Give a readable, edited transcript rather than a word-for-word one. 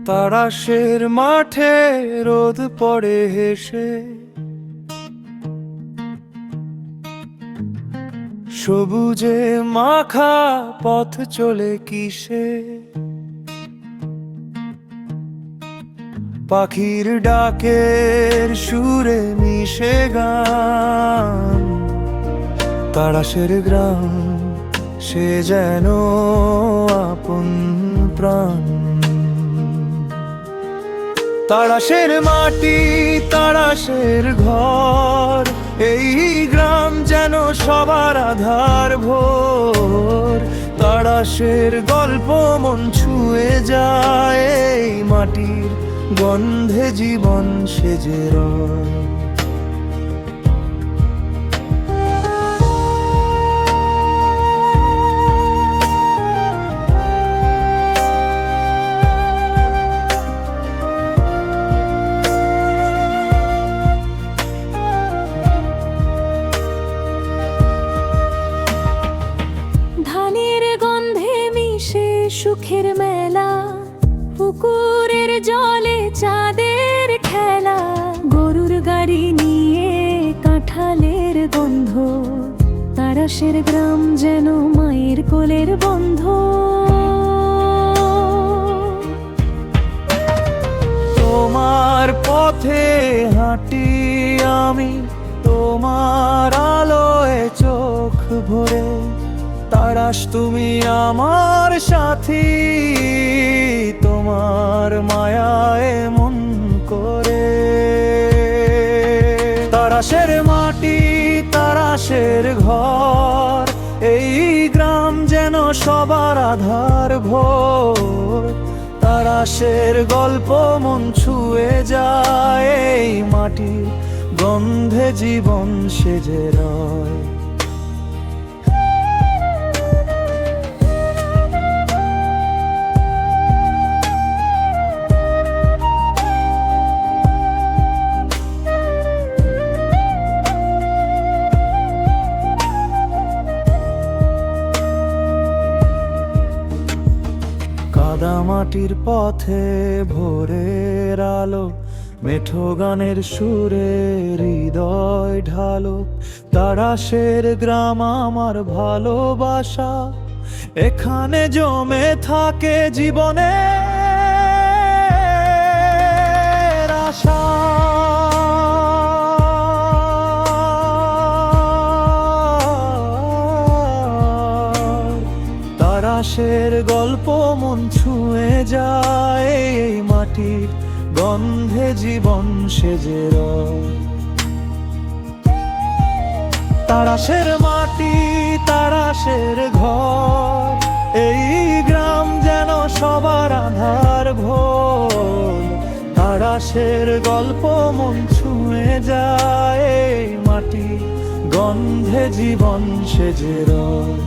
তারাশের মাঠে রোদ পড়ে হেসে, সবুজে মাখা পথ চলে কিসে, পাখির ডাকের সুরে মিশে গান। তারাশের গ্রাম সে যেন আপন প্রাণ। তারাশের মাটি, তারাশের ঘর, এই গ্রাম যেন সবার আধার ভোর। তারাশের গল্প মন ছুঁয়ে যায়, এই মাটির গন্ধে জীবন সেজে রয়। ধানের গন্ধে মিশে সুখের মেলা, পুকুরের জলে চাঁদের খেলা, গরুর গাড়ি নিয়ে কাঁঠালের গন্ধ। তারাশের গ্রাম যেন মায়ের কোলের বন্ধ। তোমার পথে হাঁটি আমি, তোমার আলোয় চোখ ভরে। তারাশ তুমি আমার সাথী, তোমার মায়ায় মন করে। তারাশের মাটি, তারাশের ঘর, এই গ্রাম যেন সবার আধার ভোর। তারাশের গল্প মন ছুঁয়ে যায়, এই মাটির গন্ধে জীবন সেজে রয়। কাদামাটির পথে ভোরের আলো, মেঠো গানের সুরে হৃদয় ঢালো। তারাশের গ্রাম আমার ভালোবাসা, এখানে জমে থাকে জীবনের আশা। তারাশের গল্প মন ছুঁয়ে যায়, এই মাটির গন্ধে জীবন সেজে রয়। তারাশের মাটি, তারাশের ঘর, এই গ্রাম যেন সবার আধার ভোর। তারাশের গল্প মন ছুঁয়ে যায়, এই মাটি গন্ধে জীবন সেজে রয়।